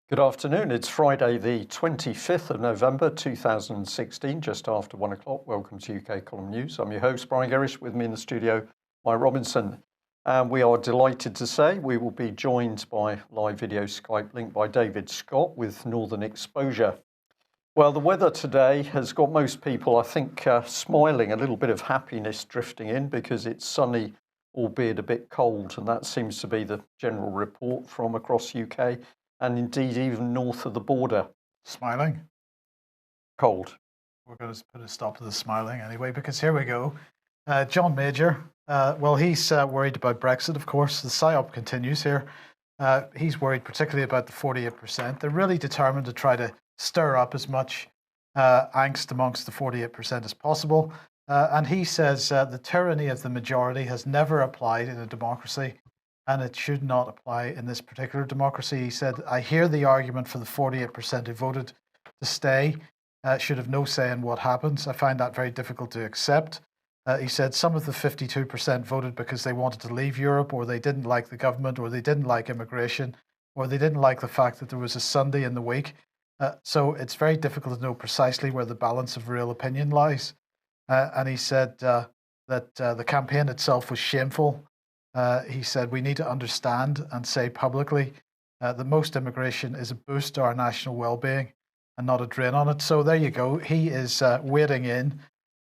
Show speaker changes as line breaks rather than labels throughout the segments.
Good afternoon. It's Friday, the 25th of November 2016, just after 1 o'clock. Welcome to UK Column News. I'm your host, Brian Gerrish. With me in the studio, Mike Robinson. And we are delighted to say we will be joined by live video Skype link by David Scott with Northern Exposure. Well, the weather today has got most people, I think, smiling, a little bit of happiness drifting in because it's sunny, albeit a bit cold. And that seems to be the general report from across UK. And indeed, even north of the border.
Smiling?
Cold.
We're going to put a stop to the smiling anyway, because here we go. John Major, well, he's worried about Brexit, of course. The PSYOP continues here. He's worried particularly about the 48%. They're really determined to try to stir up as much angst amongst the 48% as possible. And he says the tyranny of the majority has never applied in a democracy, and it should not apply in this particular democracy. He said, I hear the argument for the 48% who voted to stay should have no say in what happens. I find that very difficult to accept. He said some of the 52% voted because they wanted to leave Europe, or they didn't like the government, or they didn't like immigration, or they didn't like the fact that there was a Sunday in the week. So it's very difficult to know precisely where the balance of real opinion lies. And he said that the campaign itself was shameful. He said, we need to understand and say publicly that most immigration is a boost to our national well-being and not a drain on it. So there you go. He is wading in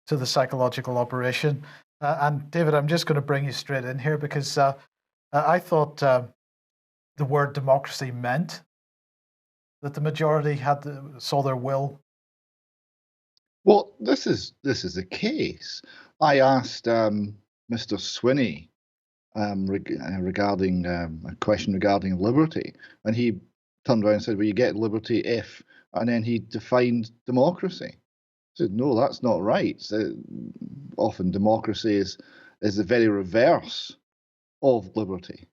to the psychological operation. And David, I'm just going to bring you straight in here because I thought the word democracy meant that the majority saw their will.
Well, this is the case. I asked Mr. Swinney regarding a question regarding liberty, and he turned around and said, well, you get liberty if, and then he defined democracy. I said, no, that's not right. Often democracy is the very reverse of liberty.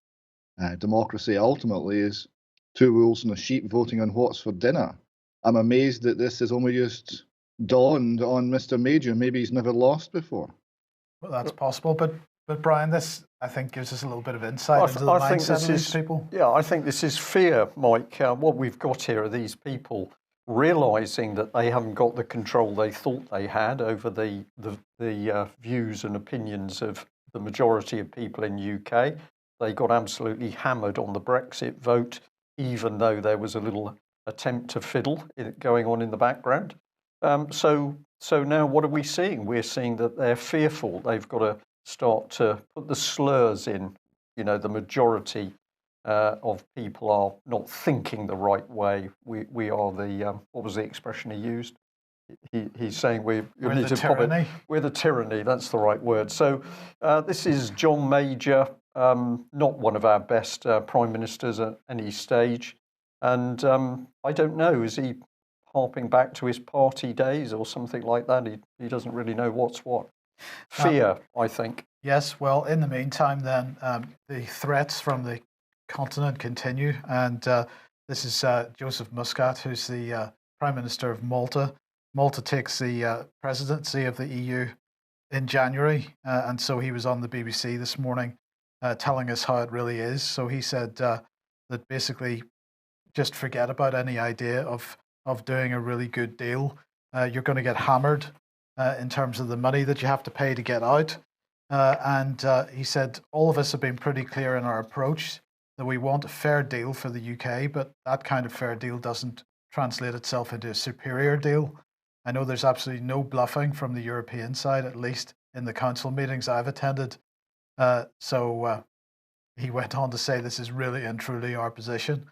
Democracy ultimately is two wolves and a sheep voting on what's for dinner. I'm amazed that this has only just dawned on Mr. Major. Maybe he's never lost before.
Well, that's possible, but Brian, this, I think, gives us a little bit of insight into the mindset of these people.
Yeah, I think this is fear, Mike. What we've got here are these people realising that they haven't got the control they thought they had over the views and opinions of the majority of people in UK. They got absolutely hammered on the Brexit vote, even though there was a little attempt to fiddle going on in the background. So now what are we seeing? We're seeing that they're fearful. They've got to start to put the slurs in. You know, the majority of people are not thinking the right way. We are the, what was the expression he used? He's saying we're
the tyranny.
We're the tyranny, that's the right word. So this is John Major, not one of our best prime ministers at any stage. And I don't know, is he harping back to his party days or something like that? He doesn't really know what's what. Fear, I think.
Yes, well, in the meantime, then, the threats from the continent continue. And this is Joseph Muscat, who's the Prime Minister of Malta. Malta takes the presidency of the EU in January. And so he was on the BBC this morning telling us how it really is. So he said that basically just forget about any idea of doing a really good deal. You're going to get hammered in terms of the money that you have to pay to get out. And he said, all of us have been pretty clear in our approach that we want a fair deal for the UK, but that kind of fair deal doesn't translate itself into a superior deal. I know there's absolutely no bluffing from the European side, at least in the council meetings I've attended. So he went on to say, this is really and truly our position.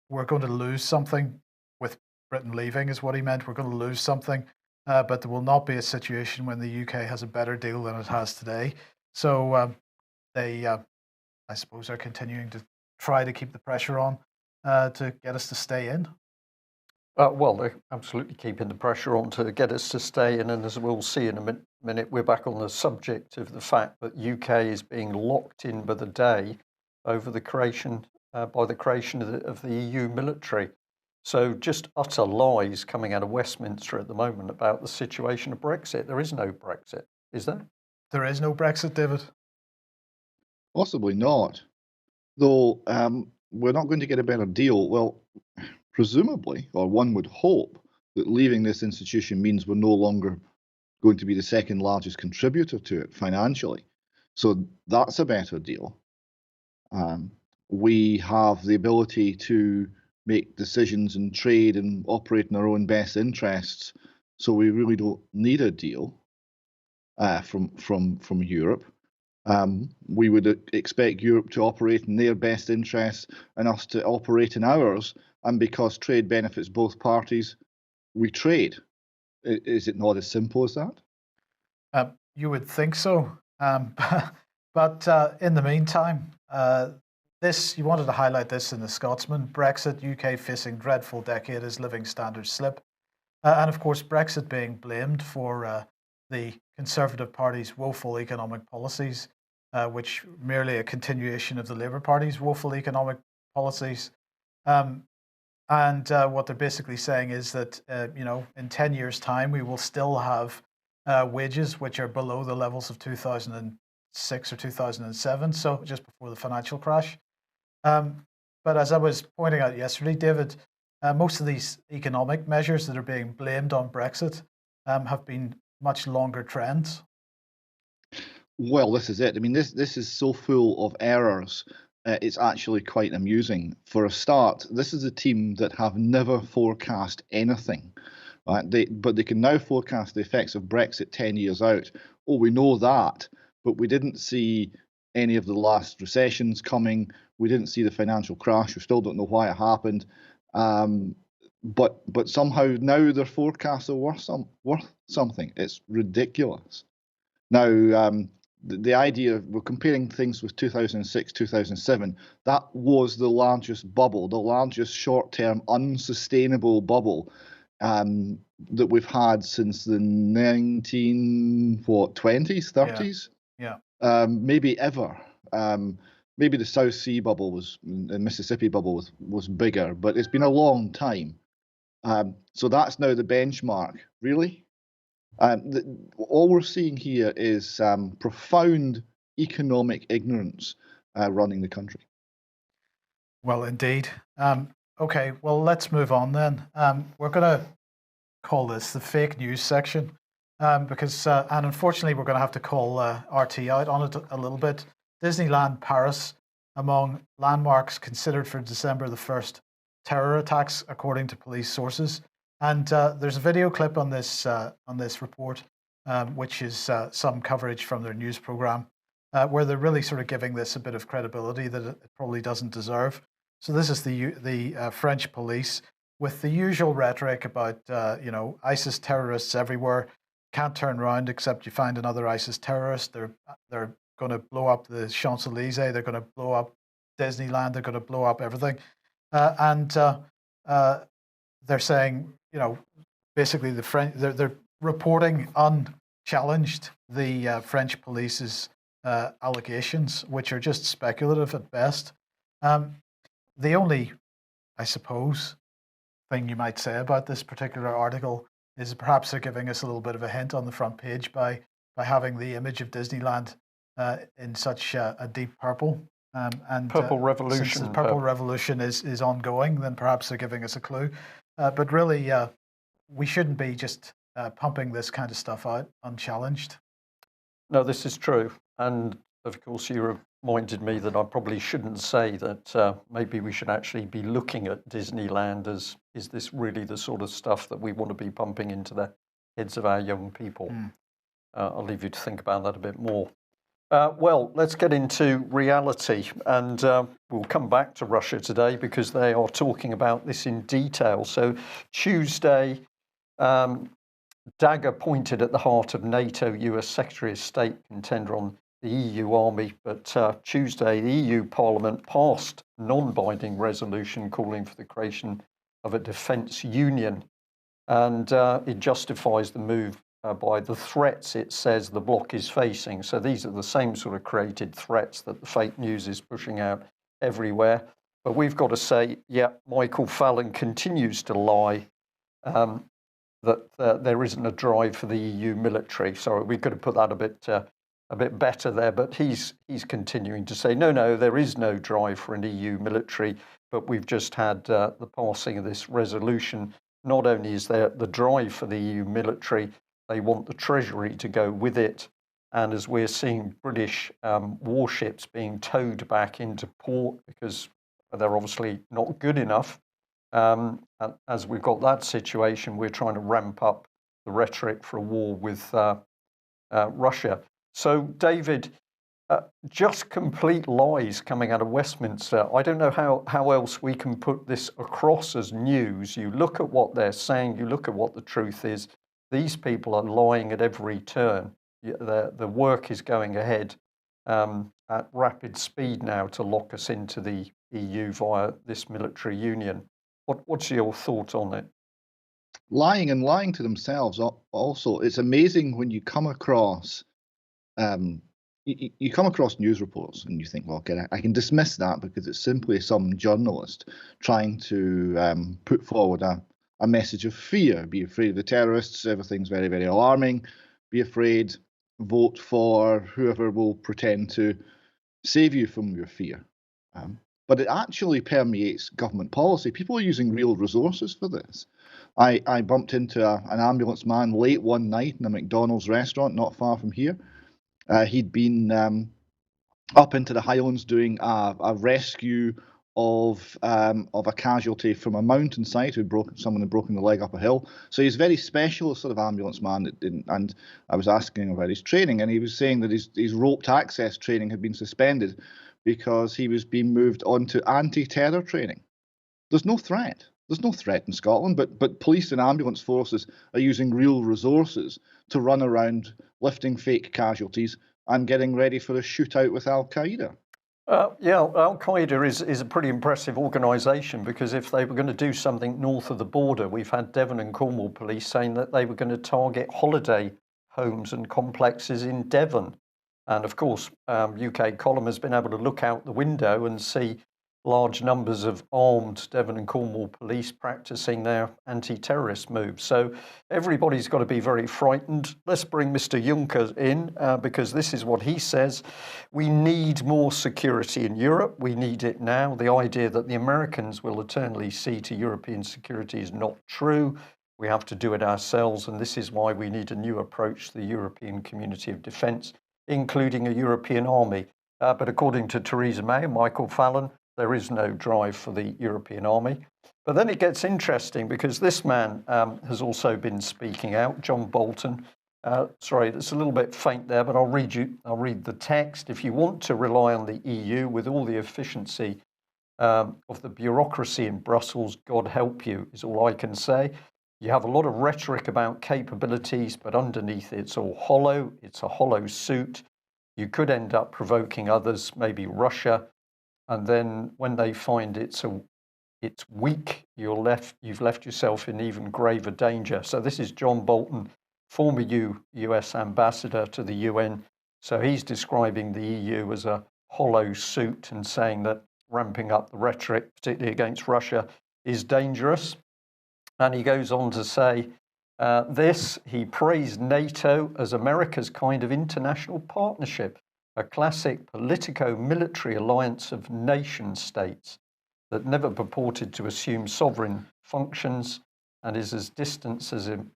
We're going to lose something with Britain leaving, is what he meant. We're going to lose something. But there will not be a situation when the UK has a better deal than it has today. So they, I suppose, are continuing to try to keep the pressure on to get us to stay in.
Well, they're absolutely keeping the pressure on to get us to stay in. And as we'll see in a minute, we're back on the subject of the fact that UK is being locked in by the day over the creation, by the creation of the EU military. So just utter lies coming out of Westminster at the moment about the situation of Brexit. There is no Brexit, is there?
There is no Brexit, David.
Possibly not. Though we're not going to get a better deal. Well, presumably, or one would hope, that leaving this institution means we're no longer going to be the second largest contributor to it financially. So that's a better deal. We have the ability to make decisions and trade and operate in our own best interests. So we really don't need a deal from Europe. We would expect Europe to operate in their best interests and us to operate in ours. And because trade benefits both parties, we trade. Is it not as simple as that?
You would think so. But in the meantime, you wanted to highlight this in the Scotsman. Brexit, UK facing dreadful decade as living standards slip. And of course, Brexit being blamed for the Conservative Party's woeful economic policies, which merely a continuation of the Labour Party's woeful economic policies. And what they're basically saying is that, in 10 years' time, we will still have wages which are below the levels of 2006 or 2007, so just before the financial crash. But as I was pointing out yesterday, David, most of these economic measures that are being blamed on Brexit have been much longer trends.
Well, this is it. I mean, this is so full of errors. It's actually quite amusing. For a start, this is a team that have never forecast anything. But they can now forecast the effects of Brexit 10 years out. Oh, we know that, but we didn't see any of the last recessions coming. We didn't see the financial crash. We still don't know why it happened. But somehow now their forecasts are worth something. It's ridiculous. Now, the idea of we're comparing things with 2006, 2007, that was the largest bubble, the largest short-term unsustainable bubble that we've had since the 20s, 30s?
Yeah.
Maybe ever. Maybe the South Sea bubble the Mississippi bubble was bigger, but it's been a long time. So that's now the benchmark. Really? All we're seeing here is profound economic ignorance running the country.
Well, indeed. Okay, well, let's move on then. We're going to call this the fake news section because, and unfortunately, we're going to have to call RT out on it a little bit. Disneyland Paris among landmarks considered for December the 1st terror attacks, according to police sources. And there's a video clip on this report, which is some coverage from their news program, where they're really sort of giving this a bit of credibility that it probably doesn't deserve. So this is the French police with the usual rhetoric about ISIS terrorists everywhere. Can't turn around except you find another ISIS terrorist. They're going to blow up the Champs-Elysees. They're going to blow up Disneyland. They're going to blow up everything. And they're saying, basically they're reporting unchallenged the French police's allegations, which are just speculative at best. The only, I suppose, thing you might say about this particular article is perhaps they're giving us a little bit of a hint on the front page by having the image of Disneyland in such a deep purple. And
Purple Revolution.
Since the Purple Revolution is ongoing, then perhaps they're giving us a clue. But really, we shouldn't be just pumping this kind of stuff out unchallenged.
No, this is true. And of course, you reminded me that I probably shouldn't say that maybe we should actually be looking at Disneyland as, is this really the sort of stuff that we want to be pumping into the heads of our young people? I'll leave you to think about that a bit more. Well, let's get into reality, and we'll come back to Russia today because they are talking about this in detail. So Tuesday, dagger pointed at the heart of NATO. US Secretary of State contender on the EU army, but Tuesday the EU Parliament passed non-binding resolution calling for the creation of a defence union, and it justifies the move by the threats it says the bloc is facing. So these are the same sort of created threats that the fake news is pushing out everywhere. But we've got to say, yeah, Michael Fallon continues to lie that there isn't a drive for the EU military. So we could have put that a bit better there, but he's continuing to say, no, there is no drive for an EU military, but we've just had the passing of this resolution. Not only is there the drive for the EU military, they want the Treasury to go with it. And as we're seeing British warships being towed back into port because they're obviously not good enough, as we've got that situation, we're trying to ramp up the rhetoric for a war with Russia. So, David, just complete lies coming out of Westminster. I don't know how else we can put this across as news. You look at what they're saying, you look at what the truth is. These people are lying at every turn. The work is going ahead at rapid speed now to lock us into the EU via this military union. What's your thought on it?
Lying and lying to themselves also. It's amazing when you come across you come across news reports and you think, well, okay, I can dismiss that because it's simply some journalist trying to put forward a message of fear. Be afraid of the terrorists. Everything's very, very alarming. Be afraid. Vote for whoever will pretend to save you from your fear. But it actually permeates government policy. People are using real resources for this. I bumped into an ambulance man late one night in a McDonald's restaurant not far from here. He'd been up into the Highlands doing a rescue of a casualty from a mountainside someone had broken the leg up a hill. So he's a very specialist sort of ambulance man. And I was asking him about his training, and he was saying that his roped access training had been suspended because he was being moved on to anti-terror training. There's no threat. There's no threat in Scotland, but police and ambulance forces are using real resources to run around lifting fake casualties and getting ready for a shootout with Al-Qaeda.
Al-Qaeda is a pretty impressive organisation, because if they were going to do something north of the border, we've had Devon and Cornwall police saying that they were going to target holiday homes and complexes in Devon. And of course, UK Column has been able to look out the window and see large numbers of armed Devon and Cornwall police practicing their anti-terrorist moves. So everybody's got to be very frightened. Let's bring Mr. Juncker in, because this is what he says. We need more security in Europe. We need it now. The idea that the Americans will eternally see to European security is not true. We have to do it ourselves, and this is why we need a new approach to the European community of defence, including a European army. But according to Theresa May and Michael Fallon, there is no drive for the European army. But then it gets interesting, because this man has also been speaking out, John Bolton. Sorry, it's a little bit faint there, but I'll read the text. If you want to rely on the EU with all the efficiency of the bureaucracy in Brussels, God help you, is all I can say. You have a lot of rhetoric about capabilities, but underneath it's all hollow. It's a hollow suit. You could end up provoking others, maybe Russia. And then when they find it's weak, you've left yourself in even graver danger. So this is John Bolton, former US ambassador to the UN. So he's describing the EU as a hollow suit and saying that ramping up the rhetoric, particularly against Russia, is dangerous. And he goes on to say he praised NATO as America's kind of international partnership, a classic politico-military alliance of nation states that never purported to assume sovereign functions and is as distant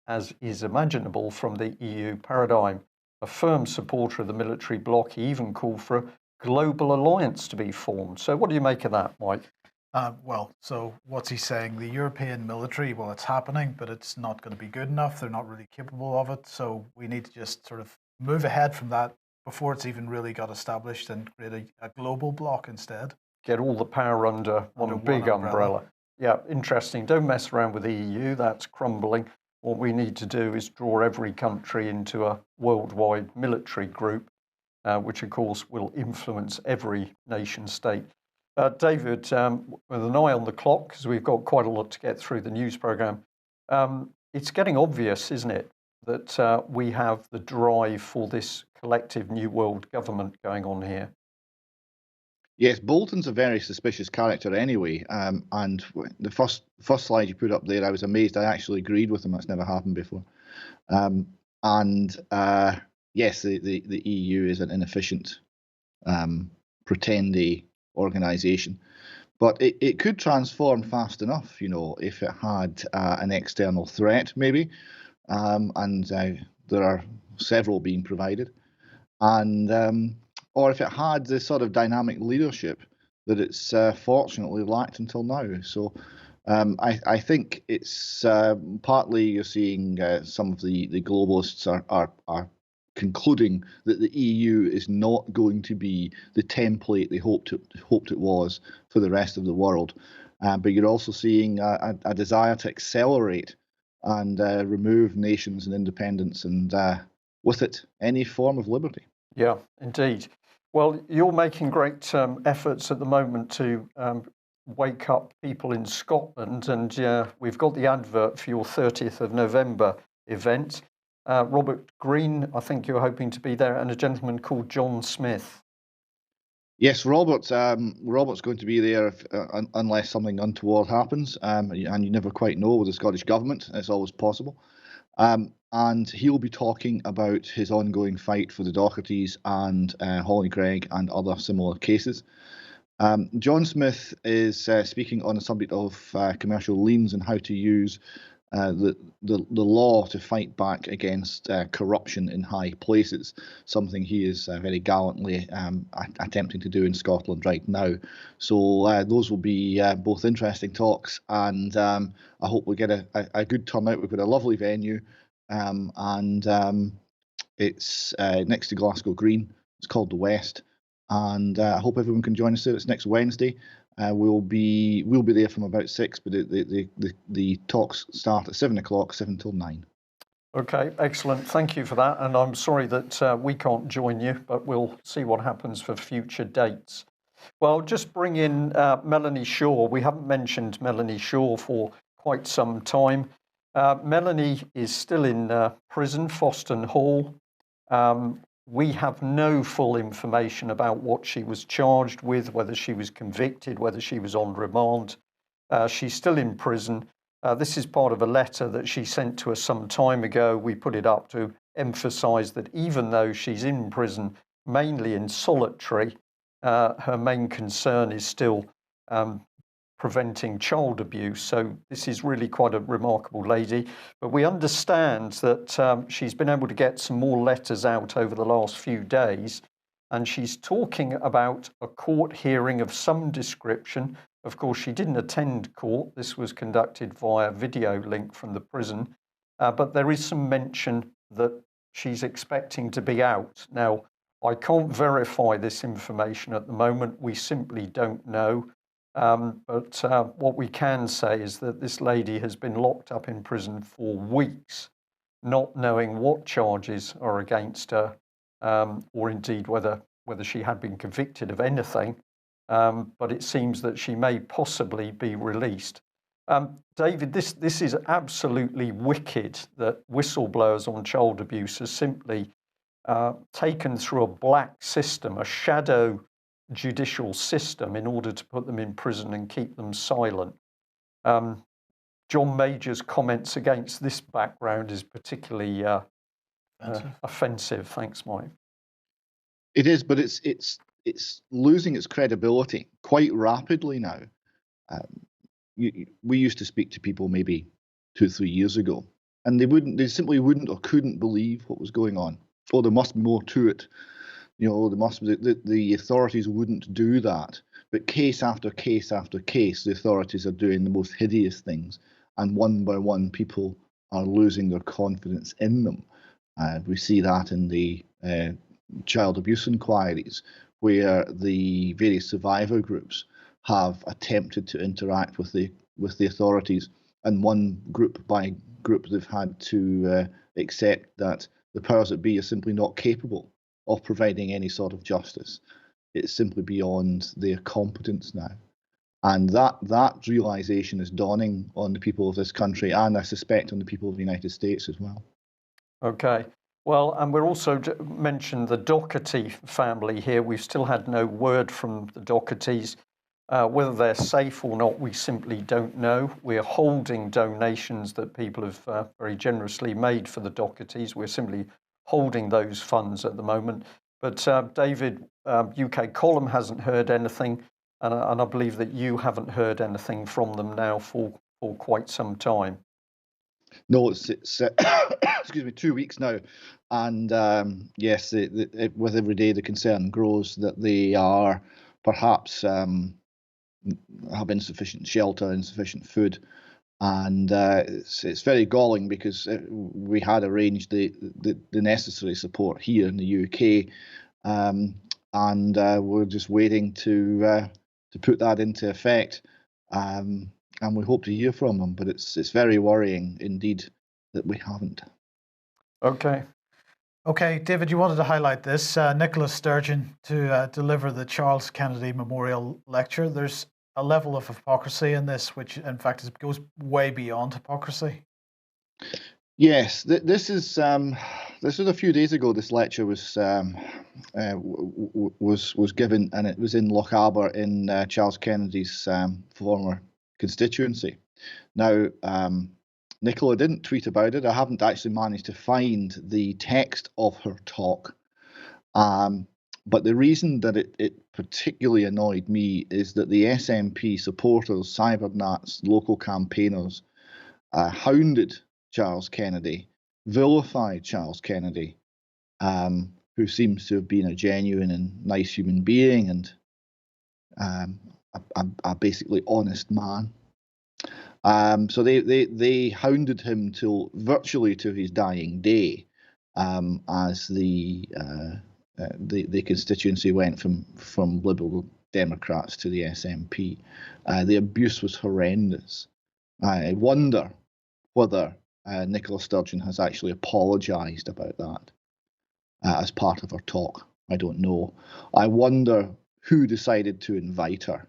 as is imaginable from the EU paradigm. A firm supporter of the military bloc, he even called for a global alliance to be formed. So what do you make of that, Mike?
So what's he saying? The European military, well, it's happening, but it's not going to be good enough. They're not really capable of it. So we need to just sort of move ahead from that before it's even really got established, and create a global bloc instead.
Get all the power under one big umbrella. Yeah, interesting. Don't mess around with the EU. That's crumbling. What we need to do is draw every country into a worldwide military group, which of course will influence every nation state. David, with an eye on the clock, because we've got quite a lot to get through the news programme, it's getting obvious, isn't it, that we have the drive for this collective new world government going on here.
Yes, Bolton's a very suspicious character anyway. And the first slide you put up there, I was amazed. I actually agreed with him. That's never happened before. yes, the EU is an inefficient, pretendy organisation, but it could transform fast enough, if it had an external threat, maybe, and there are several being provided, and or if it had the sort of dynamic leadership that it's fortunately lacked until now. So I think it's partly you're seeing some of the globalists are concluding that the EU is not going to be the template they hoped it was for the rest of the world. But you're also seeing a desire to accelerate and remove nations and independence, and with it, any form of liberty.
Yeah, indeed. Well, you're making great efforts at the moment to wake up people in Scotland, and we've got the advert for your 30th of November event. Robert Green, I think you're hoping to be there, and a gentleman called John Smith.
Yes, Robert's going to be there unless something untoward happens, and you never quite know with the Scottish Government. It's always possible. And he'll be talking about his ongoing fight for the Dohertys and Holly-Craig and other similar cases. John Smith is speaking on the subject of commercial liens and how to use the law to fight back against corruption in high places, something he is very gallantly attempting to do in Scotland right now. So those will be both interesting talks, and I hope we get a good turnout. We've got a lovely venue, and it's next to Glasgow Green. It's called the West, and I hope everyone can join us there. It's next Wednesday. We'll be there from about 6, but the talks start at 7 o'clock, 7 till 9.
Okay, excellent. Thank you for that. And I'm sorry that we can't join you, but we'll see what happens for future dates. Well, just bring in Melanie Shaw. We haven't mentioned Melanie Shaw for quite some time. Melanie is still in prison, Foston Hall. We have no full information about what she was charged with, whether she was convicted, whether she was on remand. She's still in prison. This is part of a letter that she sent to us some time ago. We put it up to emphasise that even though she's in prison, mainly in solitary, her main concern is still preventing child abuse. So this is really quite a remarkable lady. But we understand that she's been able to get some more letters out over the last few days. And she's talking about a court hearing of some description. Of course, she didn't attend court. This was conducted via video link from the prison. But there is some mention that she's expecting to be out. Now, I can't verify this information at the moment. We simply don't know. But what we can say is that this lady has been locked up in prison for weeks, not knowing what charges are against her, or indeed whether she had been convicted of anything. But it seems that she may possibly be released. David, this is absolutely wicked that whistleblowers on child abuse are simply taken through a black system, a shadow judicial system, in order to put them in prison and keep them silent. John Major's comments against this background is particularly offensive. Thanks, Mike.
It is, but it's losing its credibility quite rapidly now. We used to speak to people maybe 2 or 3 years ago, and they simply wouldn't or couldn't believe what was going on. Oh, there must be more to it. The authorities wouldn't do that. But case after case after case, the authorities are doing the most hideous things, and one by one, people are losing their confidence in them. We see that in the child abuse inquiries, where the various survivor groups have attempted to interact with the authorities, and one group by group they've had to accept that the powers that be are simply not capable of providing any sort of justice. It's simply beyond their competence now. And that realization is dawning on the people of this country, and I suspect on the people of the United States as well.
Okay. Well, and we're also mentioned the Doherty family here. We've still had no word from the Dohertys. Whether they're safe or not, we simply don't know. We're holding donations that people have very generously made for the Dohertys. We're simply holding those funds at the moment. But David, UK column hasn't heard anything, and I believe that you haven't heard anything from them now for quite some time.
No, it's excuse me, 2 weeks now, and yes, with every day the concern grows that they are perhaps have insufficient shelter, insufficient food, and it's very galling because we had arranged the necessary support here in the UK, and we're just waiting to put that into effect, and we hope to hear from them. But it's very worrying indeed that we haven't.
Okay, David, you wanted to highlight this. Nicola Sturgeon to deliver the Charles Kennedy Memorial Lecture. There's a level of hypocrisy in this, which in fact goes way beyond hypocrisy.
Yes, this is a few days ago. This lecture was given, and it was in Lochaber in Charles Kennedy's former constituency. Now, Nicola didn't tweet about it. I haven't actually managed to find the text of her talk. But the reason that it particularly annoyed me is that the SNP supporters, cybernats, local campaigners, hounded Charles Kennedy, vilified Charles Kennedy, who seems to have been a genuine and nice human being and a basically honest man. So they hounded him virtually to his dying day, as the constituency went from Liberal Democrats to the SNP. The abuse was horrendous. I wonder whether Nicola Sturgeon has actually apologised about that as part of her talk. I don't know. I wonder who decided to invite her.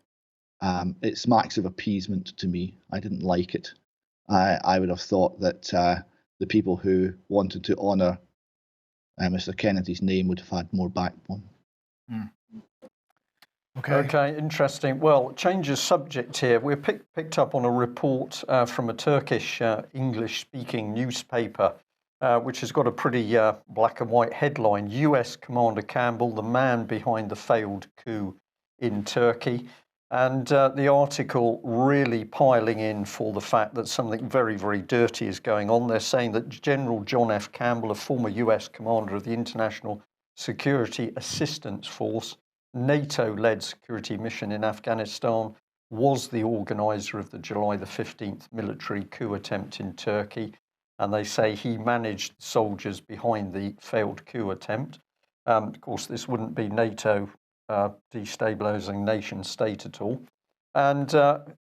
It smacks of appeasement to me. I didn't like it. I would have thought that the people who wanted to honour Mr. Kennedy's name would have had more backbone.
Okay, interesting. Well, change of subject here. We're picked up on a report from a Turkish English-speaking newspaper, which has got a pretty black and white headline: US Commander Campbell, the man behind the failed coup in Turkey. And the article really piling in for the fact that something very, very dirty is going on. They're saying that General John F. Campbell, a former US commander of the International Security Assistance Force, NATO-led security mission in Afghanistan, was the organizer of the July the 15th military coup attempt in Turkey. And they say he managed soldiers behind the failed coup attempt. Of course, this wouldn't be NATO destabilizing nation state at all. And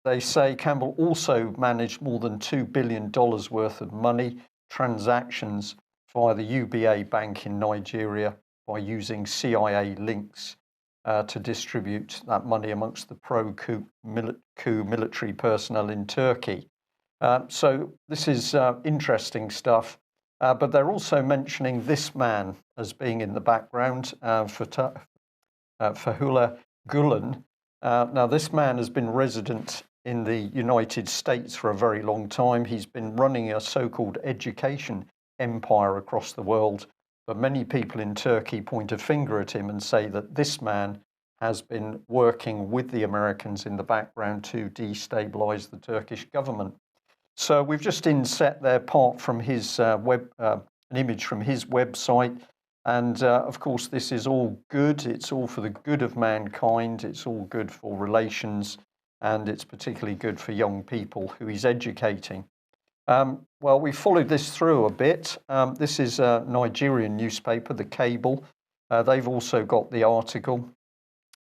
they say Campbell also managed more than $2 billion worth of money transactions via the UBA bank in Nigeria by using CIA links to distribute that money amongst the pro-coup military personnel in Turkey. So this is interesting stuff. But they're also mentioning this man as being in the background, Fethullah Gulen. Now, this man has been resident in the United States for a very long time. He's been running a so-called education empire across the world. But many people in Turkey point a finger at him and say that this man has been working with the Americans in the background to destabilize the Turkish government. So we've just inset there part from his an image from his website. And of course, this is all good. It's all for the good of mankind. It's all good for relations. And it's particularly good for young people who he's educating. Well, we followed this through a bit. This is a Nigerian newspaper, The Cable. They've also got the article.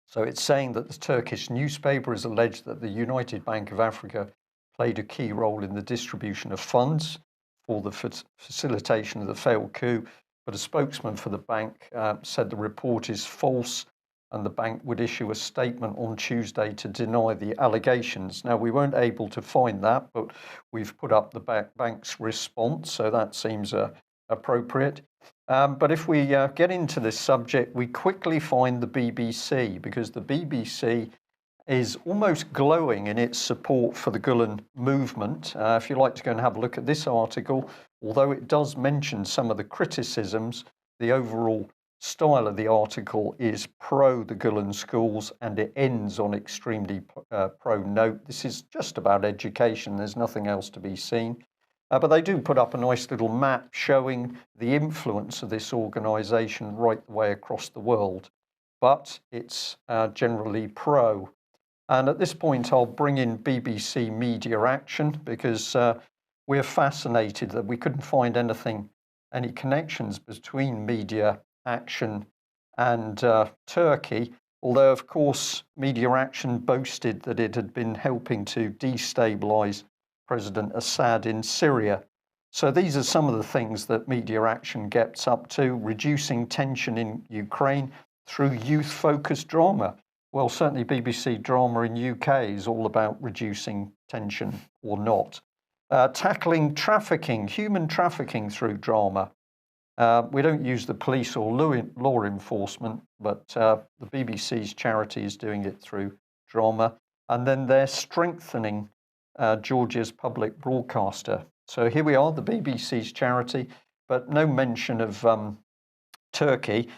So it's saying that the Turkish newspaper has alleged that the United Bank of Africa played a key role in the distribution of funds for the facilitation of the failed coup. But a spokesman for the bank said the report is false and the bank would issue a statement on Tuesday to deny the allegations. Now, we weren't able to find that, but we've put up the bank's response, so that seems appropriate. But if we get into this subject, we quickly find the BBC, because the BBC is almost glowing in its support for the Gulen movement. If you'd like to go and have a look at this article, although it does mention some of the criticisms, the overall style of the article is pro the Gulen schools, and it ends on extremely pro note. This is just about education. There's nothing else to be seen. But they do put up a nice little map showing the influence of this organisation right the way across the world. But it's generally pro. And at this point, I'll bring in BBC Media Action, because we're fascinated that we couldn't find any connections between Media Action and Turkey, although, of course, Media Action boasted that it had been helping to destabilise President Assad in Syria. So these are some of the things that Media Action gets up to: reducing tension in Ukraine through youth-focused drama. Well, certainly BBC drama in UK is all about reducing tension, or not. Tackling trafficking, human trafficking through drama. We don't use the police or law enforcement, but the BBC's charity is doing it through drama. And then they're strengthening Georgia's public broadcaster. So here we are, the BBC's charity, but no mention of Turkey.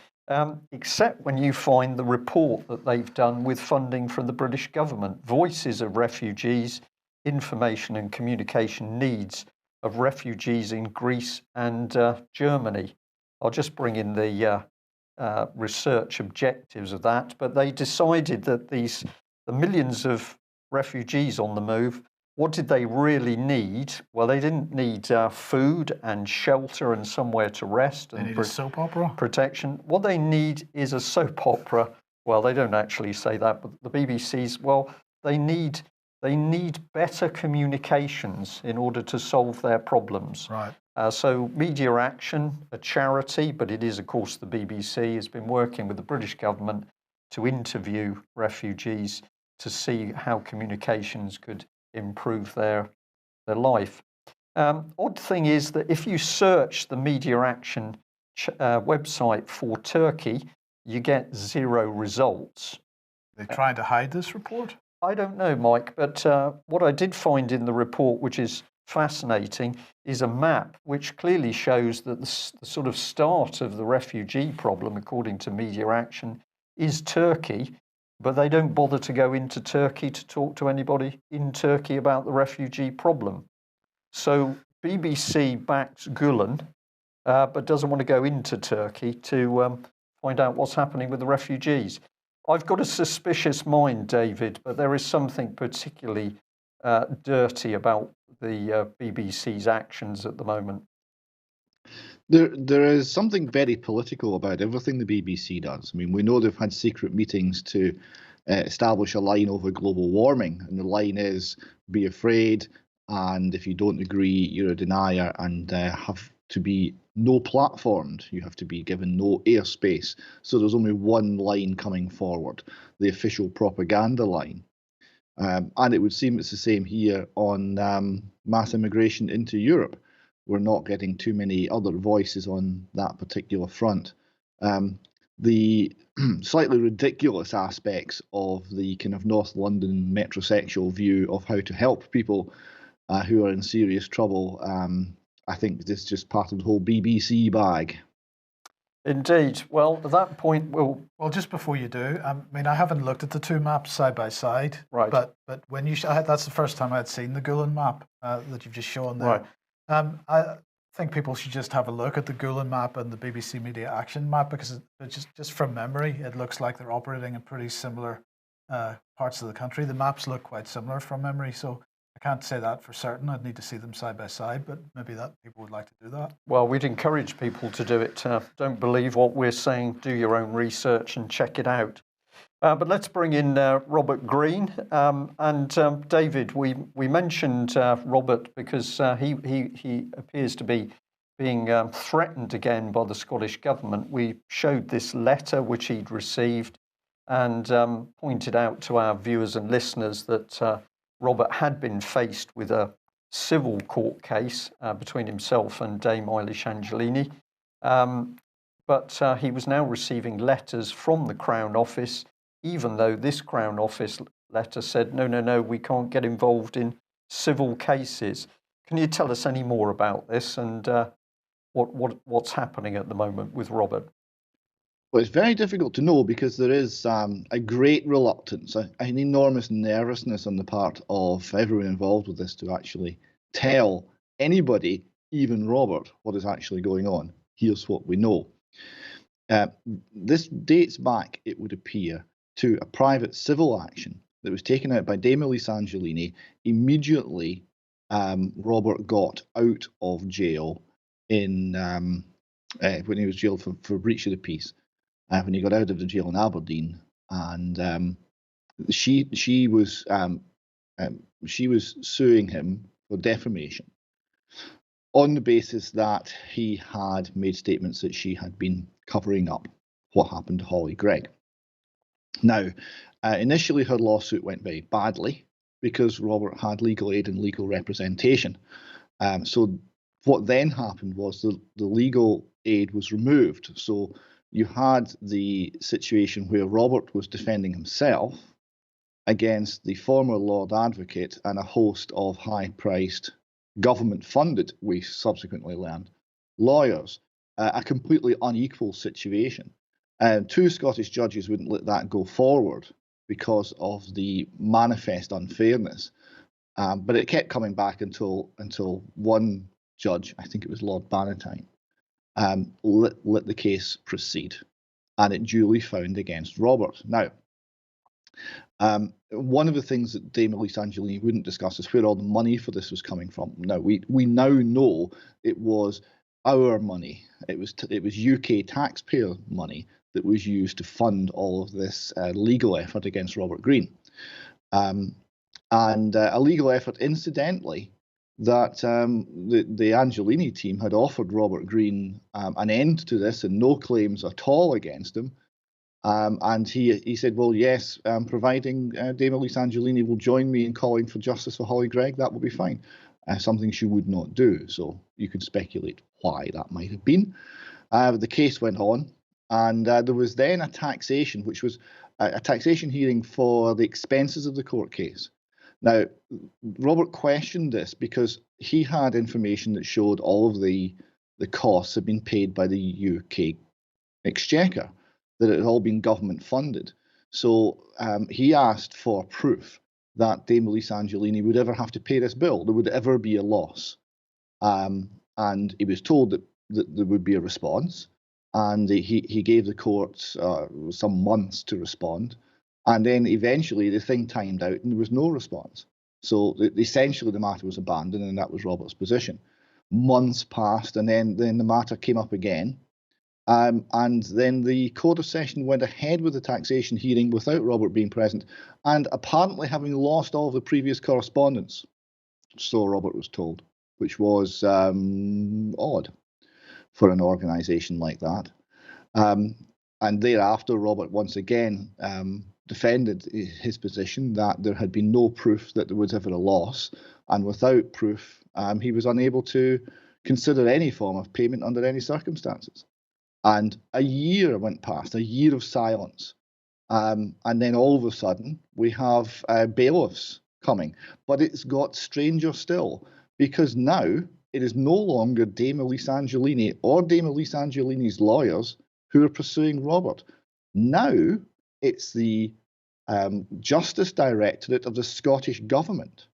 Except when you find the report that they've done with funding from the British government, Voices of Refugees, Information and Communication Needs of Refugees in Greece and Germany. I'll just bring in the research objectives of that, but they decided that the millions of refugees on the move, what did they really need? Well, they didn't need food and shelter and somewhere to rest and
they need a soap opera
protection. What they need is a soap opera. Well, they don't actually say that, but the BBC's, well, they need better communications in order to solve their problems.
Right.
So Media Action, a charity, but it is, of course, the BBC, has been working with the British government to interview refugees to see how communications could improve their life. Odd thing is that if you search the Media Action website for Turkey, you get 0 results.
They're trying to hide this report?
I don't know, Mike, but what I did find in the report, which is fascinating, is a map which clearly shows that the sort of start of the refugee problem, according to Media Action, is Turkey. But they don't bother to go into Turkey to talk to anybody in Turkey about the refugee problem. So BBC backs Gulen, but doesn't want to go into Turkey to find out what's happening with the refugees. I've got a suspicious mind, David, but there is something particularly dirty about the BBC's actions at the moment.
There is something very political about everything the BBC does. I mean, we know they've had secret meetings to establish a line over global warming, and the line is be afraid, and if you don't agree, you're a denier, and have to be no platformed. You have to be given no airspace. So there's only one line coming forward, the official propaganda line. And it would seem it's the same here on mass immigration into Europe. We're not getting too many other voices on that particular front. The slightly ridiculous aspects of the kind of North London metrosexual view of how to help people who are in serious trouble, I think this is just part of the whole BBC bag.
Indeed. Well, at that point,
Well, just before you do, I mean, I haven't looked at the two maps side by side.
Right.
But when you that's the first time I'd seen the Gulen map that you've just shown there.
Right.
I think people should just have a look at the Gulen map and the BBC Media Action map, because it just from memory, it looks like they're operating in pretty similar parts of the country. The maps look quite similar from memory, so I can't say that for certain. I'd need to see them side by side, but maybe that people would like to do that.
Well, we'd encourage people to do it. Don't believe what we're saying. Do your own research and check it out. But let's bring in Robert Green. And David, we mentioned Robert because he appears to be being threatened again by the Scottish government. We showed this letter which he'd received and pointed out to our viewers and listeners that Robert had been faced with a civil court case between himself and Dame Eilish Angelini. But he was now receiving letters from the Crown Office, even though this Crown Office letter said, no, we can't get involved in civil cases. Can you tell us any more about this and what's happening at the moment with Robert?
Well, it's very difficult to know because there is a great reluctance, an enormous nervousness on the part of everyone involved with this to actually tell anybody, even Robert, what is actually going on. Here's what we know. This dates back, it would appear, to a private civil action that was taken out by Dame Elise Angelini immediately Robert got out of jail in when he was jailed for breach of the peace. When he got out of the jail in Aberdeen, and she was suing him for defamation on the basis that he had made statements that she had been covering up what happened to Holly Gregg. Now, initially her lawsuit went very badly because Robert had legal aid and legal representation. So what then happened was the legal aid was removed. So you had the situation where Robert was defending himself against the former Lord Advocate and a host of high-priced, government-funded, we subsequently learned, lawyers, a completely unequal situation. Two Scottish judges wouldn't let that go forward because of the manifest unfairness. But it kept coming back until one judge, I think it was Lord Bannatyne, let the case proceed, and it duly found against Robert. Now, one of the things that Dame Elise Angelini wouldn't discuss is where all the money for this was coming from. Now, we now know it was our money. It was UK taxpayer money that was used to fund all of this legal effort against Robert Greene. And a legal effort, incidentally, that the Angelini team had offered Robert Greene an end to this and no claims at all against him. And he said, well, yes, providing Dame Elise Angelini will join me in calling for justice for Holly Gregg, that will be fine. Something she would not do. So you can speculate why that might have been. The case went on, and there was then a taxation, which was a taxation hearing for the expenses of the court case. Now, Robert questioned this because he had information that showed all of the costs had been paid by the UK Exchequer, that it had all been government funded. So he asked for proof that Dame Elise Angelini would ever have to pay this bill. There would ever be a loss. And he was told that there would be a response. And he gave the court some months to respond. And then eventually the thing timed out and there was no response. So essentially the matter was abandoned, and that was Robert's position. Months passed, and then the matter came up again. And then the Court of Session went ahead with the taxation hearing without Robert being present, and apparently having lost all of the previous correspondence. So Robert was told, which was odd for an organisation like that. And thereafter, Robert once again defended his position that there had been no proof that there was ever a loss, and without proof, he was unable to consider any form of payment under any circumstances. And a year went past, a year of silence. And then all of a sudden, we have bailiffs coming. But it's got stranger still, because now it is no longer Dame Elise Angelini or Dame Elise Angelini's lawyers who are pursuing Robert. Now it's the Justice Directorate of the Scottish Government.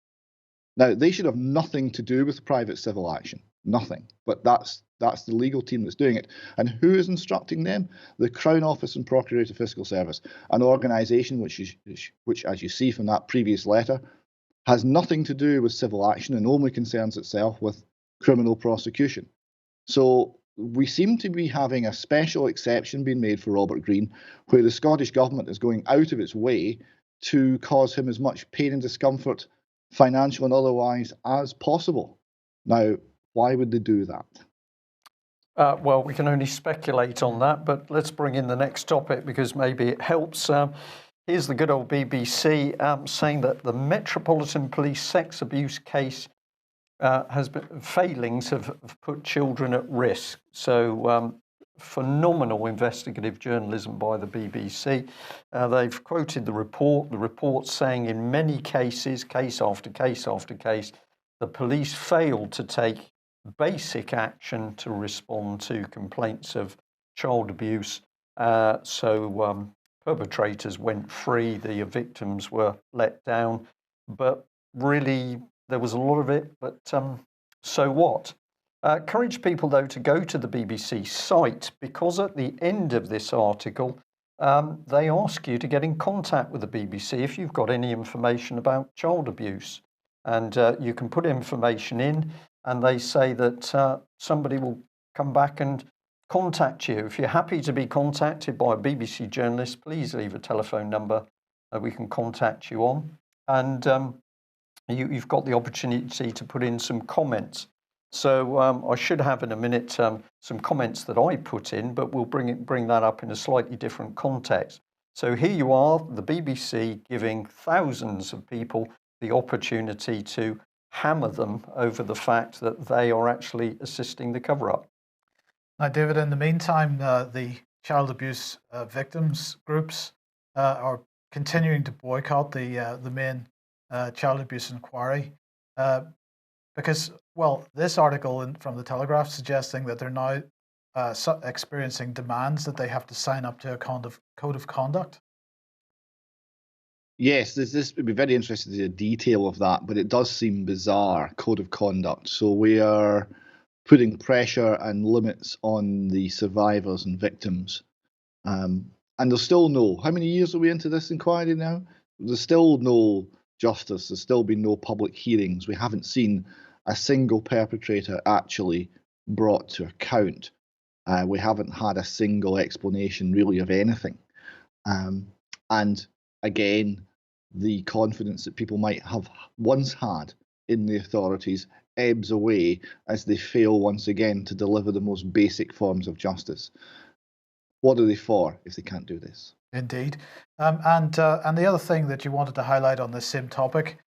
Now, they should have nothing to do with private civil action, nothing. But that's the legal team that's doing it. And who is instructing them? The Crown Office and Procurator Fiscal Service, an organisation which, as you see from that previous letter, has nothing to do with civil action and only concerns itself with criminal prosecution. So we seem to be having a special exception being made for Robert Greene, where the Scottish Government is going out of its way to cause him as much pain and discomfort, financial and otherwise, as possible. Now, why would they do that?
Well, we can only speculate on that, but let's bring in the next topic because maybe it helps. Here's the good old BBC saying that the Metropolitan Police sex abuse case failings have put children at risk. So phenomenal investigative journalism by the BBC. They've quoted the report saying in many cases, case after case after case, the police failed to take basic action to respond to complaints of child abuse. So perpetrators went free, the victims were let down, but really there was a lot of it, but so what? Encourage people, though, to go to the BBC site, because at the end of this article, they ask you to get in contact with the BBC if you've got any information about child abuse. And you can put information in, and they say that somebody will come back and contact you. If you're happy to be contacted by a BBC journalist, please leave a telephone number that we can contact you on. And you've got the opportunity to put in some comments. So I should have in a minute some comments that I put in, but we'll bring that up in a slightly different context. So here you are, the BBC giving thousands of people the opportunity to hammer them over the fact that they are actually assisting the cover-up.
Now, David, in the meantime, the child abuse victims groups are continuing to boycott the main child abuse inquiry because, well, this article from the Telegraph suggesting that they're now experiencing demands that they have to sign up to a code of conduct.
Yes, this would be very interesting to see the detail of that, but it does seem bizarre, code of conduct. So we are putting pressure and limits on the survivors and victims. And there's still no, how many years are we into this inquiry now? There's still no justice. There's still been no public hearings. We haven't seen a single perpetrator actually brought to account. We haven't had a single explanation really of anything. And again, the confidence that people might have once had in the authorities ebbs away as they fail once again to deliver the most basic forms of justice. What are they for if they can't do this?
Indeed. And the other thing that you wanted to highlight on this same topic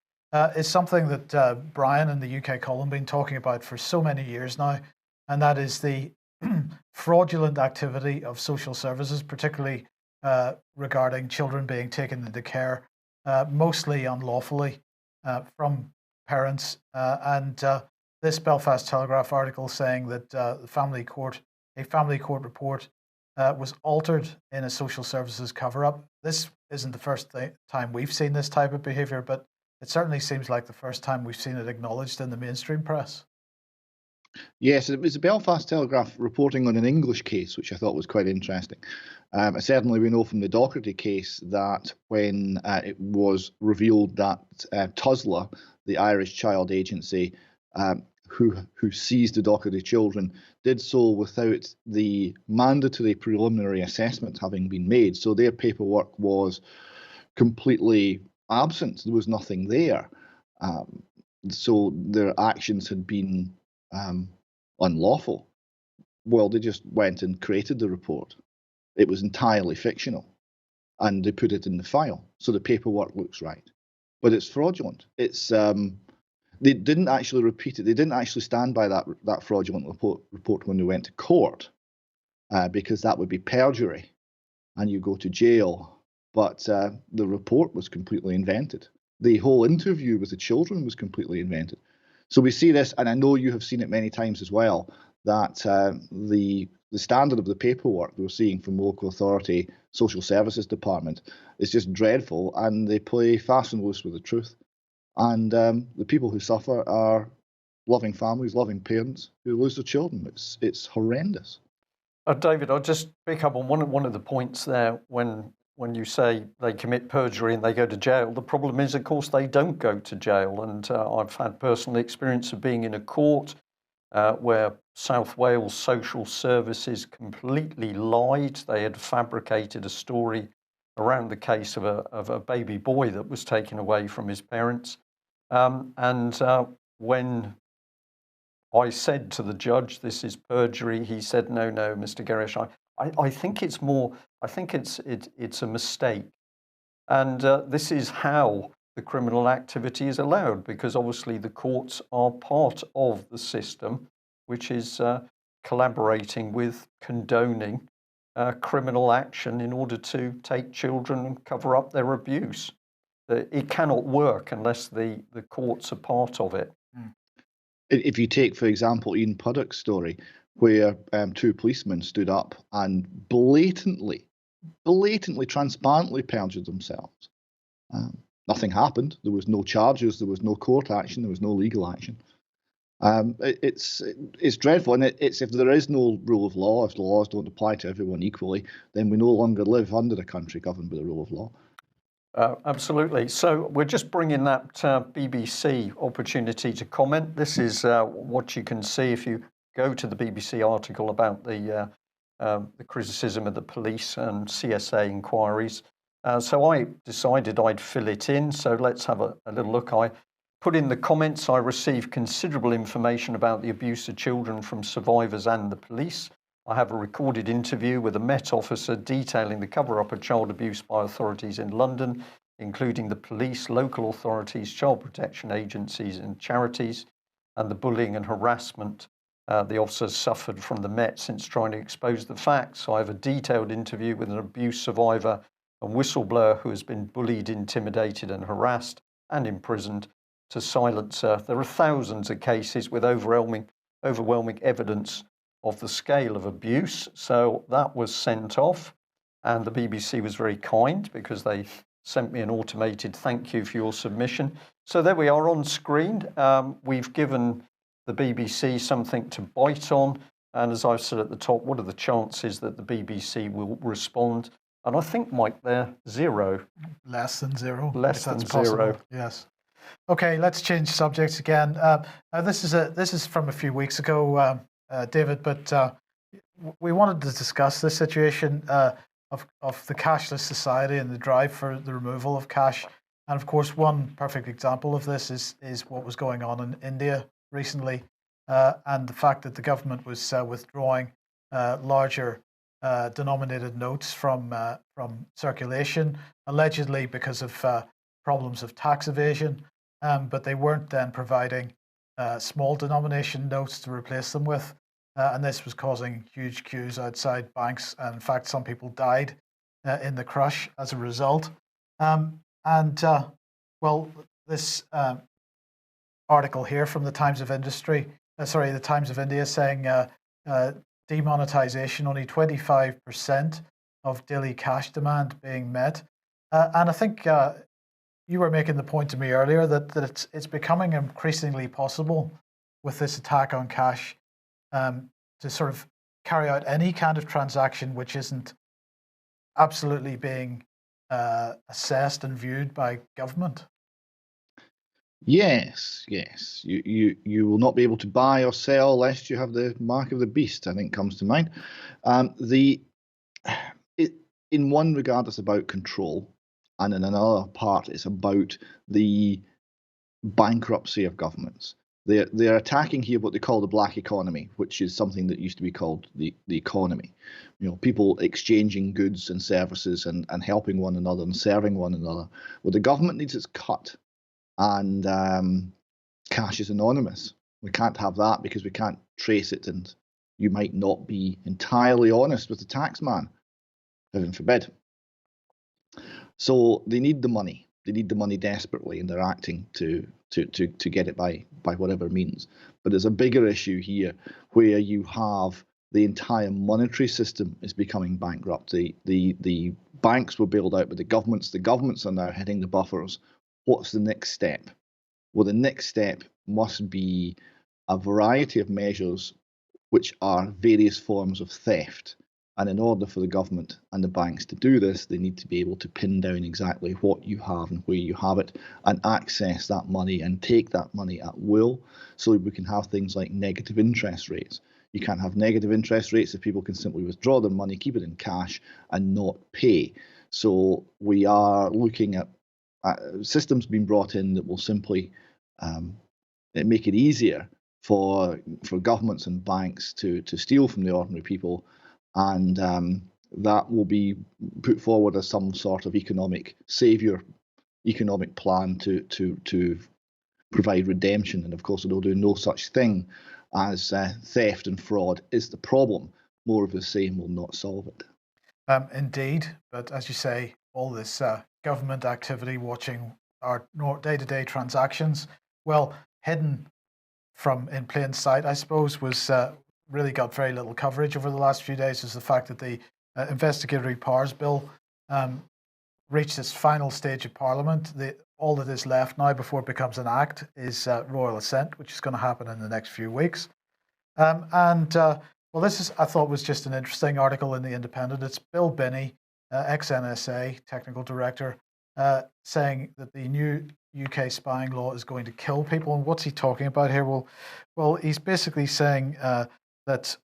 is something that Brian in the UK column been talking about for so many years now, and that is the fraudulent activity of social services, particularly regarding children being taken into care, mostly unlawfully from parents. And this Belfast Telegraph article saying that a family court report was altered in a social services cover-up. This isn't the first time we've seen this type of behaviour, but it certainly seems like the first time we've seen it acknowledged in the mainstream press.
Yes, it was the Belfast Telegraph reporting on an English case, which I thought was quite interesting. Certainly we know from the Docherty case that when it was revealed that TUSLA, the Irish Child Agency, who seized the Docherty children, did so without the mandatory preliminary assessment having been made. So their paperwork was completely absent. There was nothing there. So their actions had been unlawful. Well, they just went and created the report. It was entirely fictional, and they put it in the file. So the paperwork looks right, but it's fraudulent. It's they didn't actually repeat it. They didn't actually stand by that fraudulent report when they went to court, because that would be perjury, and you go to jail. But the report was completely invented. The whole interview with the children was completely invented. So we see this, and I know you have seen it many times as well, that the standard of the paperwork we're seeing from local authority, social services department, is just dreadful, and they play fast and loose with the truth. And the people who suffer are loving families, loving parents who lose their children. It's horrendous.
David, I'll just pick up on one of the points there when you say they commit perjury and they go to jail. The problem is, of course, they don't go to jail. And I've had personal experience of being in a court where South Wales Social Services completely lied. They had fabricated a story around the case of a baby boy that was taken away from his parents. And when I said to the judge, "This is perjury," he said, "No, Mr. Gerrish, I think it's more. I think it's a mistake." And this is how the criminal activity is allowed, because obviously the courts are part of the system, which is collaborating with, condoning criminal action in order to take children and cover up their abuse. It cannot work unless the courts are part of it.
If you take, for example, Ian Puddock's story, where two policemen stood up and blatantly, transparently perjured themselves. Nothing happened. There was no charges. There was no court action. There was no legal action. It's dreadful, and it's if there is no rule of law, if the laws don't apply to everyone equally, then we no longer live under a country governed by the rule of law.
Absolutely. So we're just bringing that BBC opportunity to comment. This is what you can see if you go to the BBC article about the criticism of the police and CSA inquiries. So I decided I'd fill it in. So let's have a little look. I put in the comments, I received considerable information about the abuse of children from survivors and the police. I have a recorded interview with a Met officer detailing the cover-up of child abuse by authorities in London, including the police, local authorities, child protection agencies and charities, and the bullying and harassment the officers suffered from the Met since trying to expose the facts. I have a detailed interview with an abuse survivor and whistleblower who has been bullied, intimidated and harassed and imprisoned to silence her. There are thousands of cases with overwhelming evidence of the scale of abuse. So that was sent off, and the BBC was very kind because they sent me an automated thank you for your submission. So there we are on screen. We've given the BBC something to bite on, and as I've said at the top, what are the chances that the BBC will respond? And I think, Mike, they're zero.
Less than zero.
Less than zero.
Yes. Okay, let's change subjects again. This is from a few weeks ago, David, but we wanted to discuss this situation of the cashless society and the drive for the removal of cash. And of course, one perfect example of this is what was going on in India recently, and the fact that the government was withdrawing larger denominated notes from circulation, allegedly because of problems of tax evasion, but they weren't then providing small denomination notes to replace them with. And this was causing huge queues outside banks. And in fact, some people died in the crush as a result. This article here from the Times of India saying demonetization, only 25% of daily cash demand being met. And I think you were making the point to me earlier that it's becoming increasingly possible with this attack on cash to sort of carry out any kind of transaction which isn't absolutely being assessed and viewed by government.
Yes. You will not be able to buy or sell lest you have the mark of the beast, I think comes to mind. In one regard, it's about control, and in another part, it's about the bankruptcy of governments. They're attacking here what they call the black economy, which is something that used to be called the economy. You know, people exchanging goods and services and helping one another and serving one another. Well, the government needs its cut, and cash is anonymous. We can't have that because we can't trace it, and you might not be entirely honest with the tax man, heaven forbid. So they need the money. They need the money desperately, and they're acting to get it by whatever means. But there's a bigger issue here where you have the entire monetary system is becoming bankrupt. The banks were bailed out by the governments. The governments are now hitting the buffers. What's the next step? Well, the next step must be a variety of measures which are various forms of theft. And in order for the government and the banks to do this, they need to be able to pin down exactly what you have and where you have it and access that money and take that money at will, so that we can have things like negative interest rates. You can't have negative interest rates if people can simply withdraw their money, keep it in cash and not pay. So we are looking at systems being brought in that will simply make it easier for governments and banks to steal from the ordinary people. And that will be put forward as some sort of economic plan to provide redemption. And of course, it'll do no such thing as theft and fraud is the problem. More of the same will not solve it.
Indeed, but as you say, all this government activity watching our day-to-day transactions, well, hidden from in plain sight, I suppose, was really got very little coverage over the last few days, is the fact that the Investigatory Powers Bill reached its final stage of Parliament. All that is left now before it becomes an act is royal assent, which is going to happen in the next few weeks. Well, this I thought was just an interesting article in The Independent. It's Bill Binney, ex-NSA technical director, saying that the new UK spying law is going to kill people. And what's he talking about here? Well, he's basically saying that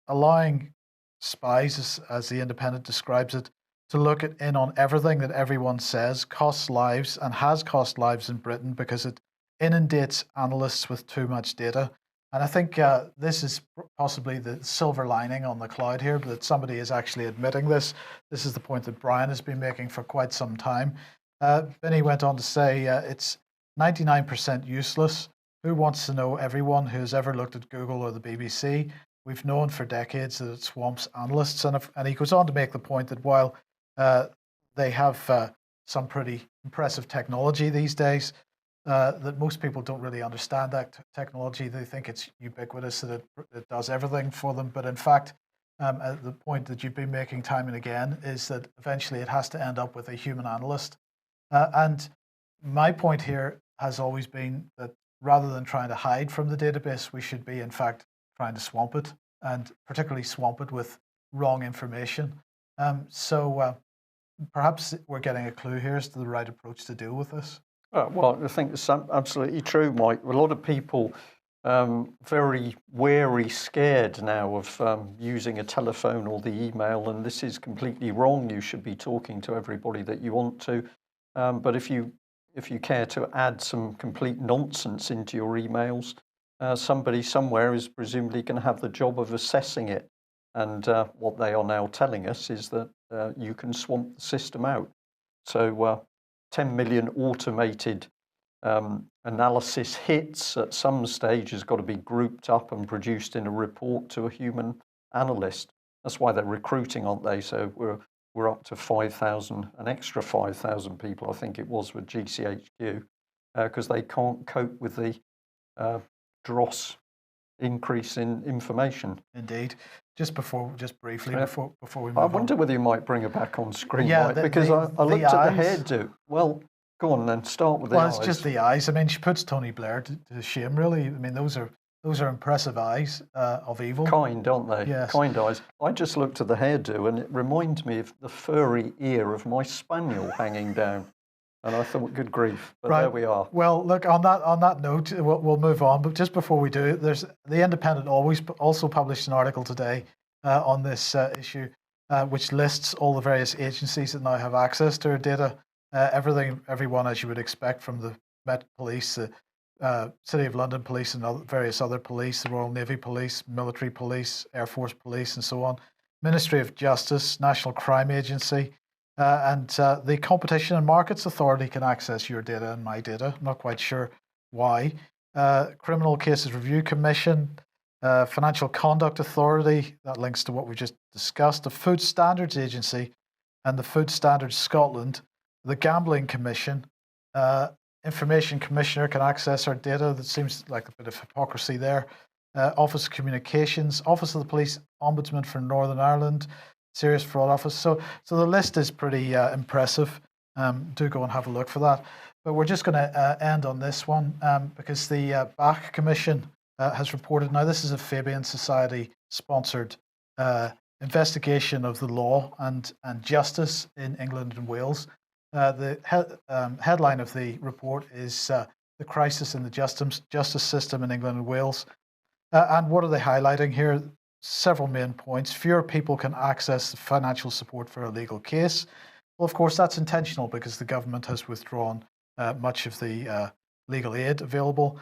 allowing spies, as The Independent describes it, to look in on everything that everyone says costs lives and has cost lives in Britain because it inundates analysts with too much data. And I think this is possibly the silver lining on the cloud here, that somebody is actually admitting this. This is the point that Brian has been making for quite some time. Binney went on to say it's 99% useless. Who wants to know everyone who has ever looked at Google or the BBC? We've known for decades that it swamps analysts. And he goes on to make the point that while they have some pretty impressive technology these days, that most people don't really understand that technology. They think it's ubiquitous, that it does everything for them. But in fact, the point that you've been making time and again is that eventually it has to end up with a human analyst. And my point here has always been that rather than trying to hide from the database, we should be, in fact, trying to swamp it, and particularly swamp it with wrong information. So perhaps we're getting a clue here as to the right approach to deal with this.
Well, I think it's absolutely true, Mike. A lot of people very wary, scared now of using a telephone or the email, and this is completely wrong. You should be talking to everybody that you want to. But if you care to add some complete nonsense into your emails, somebody somewhere is presumably going to have the job of assessing it. And what they are now telling us is that you can swamp the system out. So 10 million automated analysis hits at some stage has got to be grouped up and produced in a report to a human analyst. That's why they're recruiting, aren't they? So we're up to 5,000, an extra 5,000 people, I think it was, with GCHQ, because they can't cope with the dross increase in information.
Indeed. Just briefly, before we move
I
on.
wonder whether you might bring her back on screen,
Yeah,
Mike, because I looked at the hairdo. Well, go on then, start with the eyes.
Well, it's just the eyes. I mean, she puts Tony Blair to shame, really. I mean, those are impressive eyes of evil.
Kind, aren't they?
Yes.
Kind eyes. I just looked at the hairdo and it reminds me of the furry ear of my spaniel hanging down. And I thought, good grief, but
right.
There we are.
Well, look, on that note, we'll move on. But just before we do, there's The Independent also published an article today on this issue, which lists all the various agencies that now have access to our data. Everyone, as you would expect, from the Met Police, the City of London Police, and various other police, the Royal Navy Police, Military Police, Air Force Police, and so on. Ministry of Justice, National Crime Agency. And the Competition and Markets Authority can access your data and my data. I'm not quite sure why. Criminal Cases Review Commission, Financial Conduct Authority, that links to what we just discussed, the Food Standards Agency and the Food Standards Scotland, the Gambling Commission, Information Commissioner can access our data. That seems like a bit of hypocrisy there. Office of Communications, Office of the Police Ombudsman for Northern Ireland, Serious Fraud Office. So the list is pretty impressive. Do go and have a look for that. But we're just going to end on this one because the Bach Commission has reported. Now, this is a Fabian Society sponsored investigation of the law and justice in England and Wales. The headline of the report is The Crisis in the Justice System in England and Wales. And what are they highlighting here? Several main points. Fewer people can access financial support for a legal case. Well, of course, that's intentional because the government has withdrawn much of the legal aid available.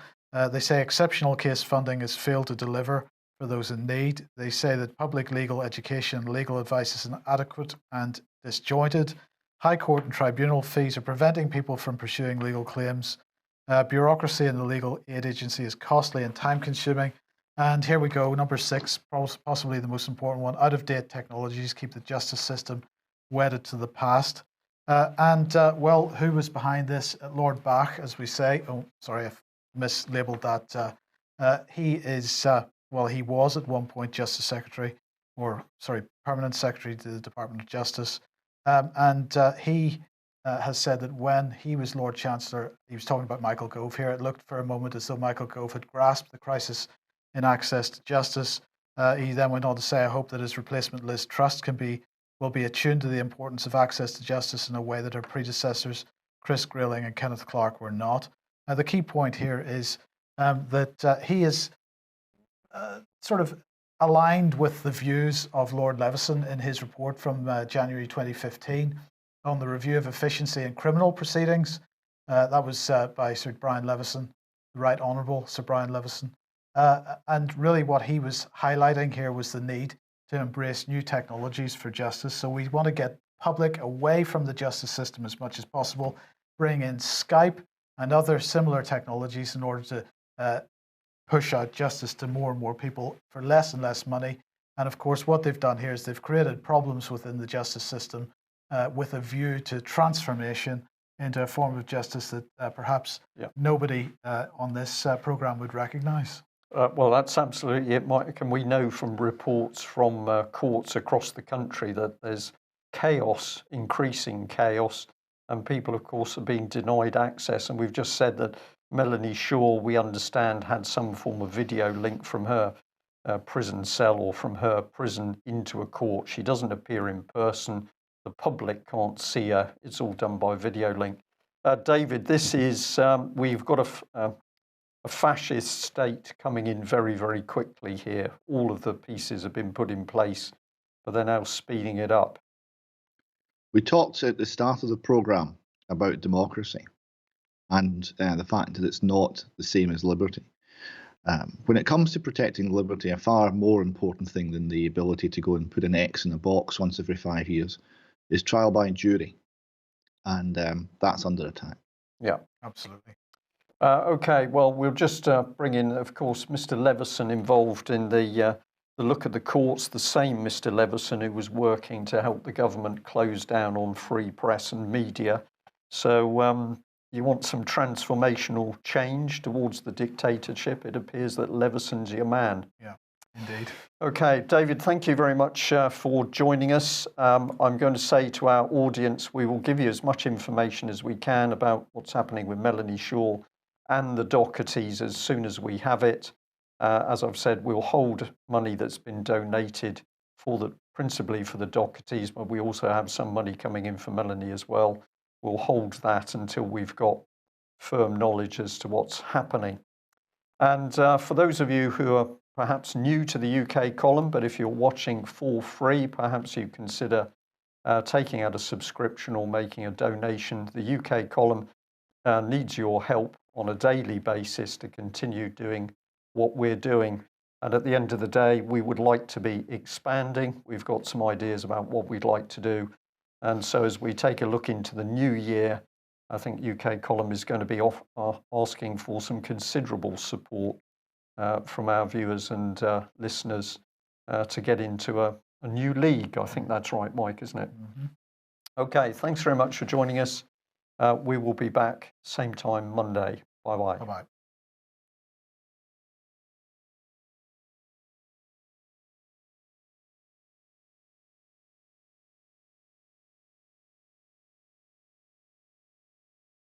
They say exceptional case funding has failed to deliver for those in need. They say that public legal education and legal advice is inadequate and disjointed. High court and tribunal fees are preventing people from pursuing legal claims. Bureaucracy in the legal aid agency is costly and time-consuming. And here we go, number 6, possibly the most important one. Out-of-date technologies keep the justice system wedded to the past. Well, who was behind this? Lord Bach, as we say. Oh, sorry, I've mislabeled that. He is, well, he was at one point Justice Secretary, Permanent Secretary to the Department of Justice. He has said that when he was Lord Chancellor, he was talking about Michael Gove here. It looked for a moment as though Michael Gove had grasped the crisis in access to justice. He then went on to say, I hope that his replacement, Liz Truss, will be attuned to the importance of access to justice in a way that her predecessors, Chris Grayling and Kenneth Clarke, were not. The key point here is that he is sort of aligned with the views of Lord Leveson in his report from January 2015 on the review of efficiency in criminal proceedings. That was by Sir Brian Leveson, the Right Honourable Sir Brian Leveson. And really what he was highlighting here was the need to embrace new technologies for justice. So we want to get public away from the justice system as much as possible, bring in Skype and other similar technologies in order to push out justice to more and more people for less and less money. And of course, what they've done here is they've created problems within the justice system with a view to transformation into a form of justice that perhaps nobody on this program would recognise.
Well, that's absolutely it, Mike. And we know from reports from courts across the country that there's chaos, increasing chaos, and people, of course, are being denied access. And we've just said that Melanie Shaw, we understand, had some form of video link from her prison cell or from her prison into a court. She doesn't appear in person. The public can't see her. It's all done by video link. David, this is, we've got a fascist state coming in very, very quickly here. All of the pieces have been put in place, but they're now speeding it up.
We talked at the start of the programme about democracy and the fact that it's not the same as liberty. When it comes to protecting liberty, a far more important thing than the ability to go and put an X in a box once every 5 years is trial by jury. And that's under attack.
Yeah,
absolutely.
Okay, well, we'll just bring in, of course, Mr. Leveson involved in the look at the courts, the same Mr. Leveson who was working to help the government close down on free press and media. So you want some transformational change towards the dictatorship? It appears that Leveson's your man.
Yeah, indeed.
Okay, David, thank you very much for joining us. I'm going to say to our audience, we will give you as much information as we can about what's happening with Melanie Shaw and the Dohertys as soon as we have it. As I've said, we'll hold money that's been donated principally for the Dohertys, but we also have some money coming in for Melanie as well. We'll hold that until we've got firm knowledge as to what's happening. And for those of you who are perhaps new to the UK column, but if you're watching for free, perhaps you consider taking out a subscription or making a donation. The UK column needs your help on a daily basis to continue doing what we're doing. And at the end of the day, we would like to be expanding. We've got some ideas about what we'd like to do. And so as we take a look into the new year, I think UK column is going to be asking for some considerable support from our viewers and listeners to get into a new league. I think that's right, Mike, isn't it?
Mm-hmm.
Okay, thanks very much for joining us. We will be back same time Monday. Bye-bye.
Bye-bye.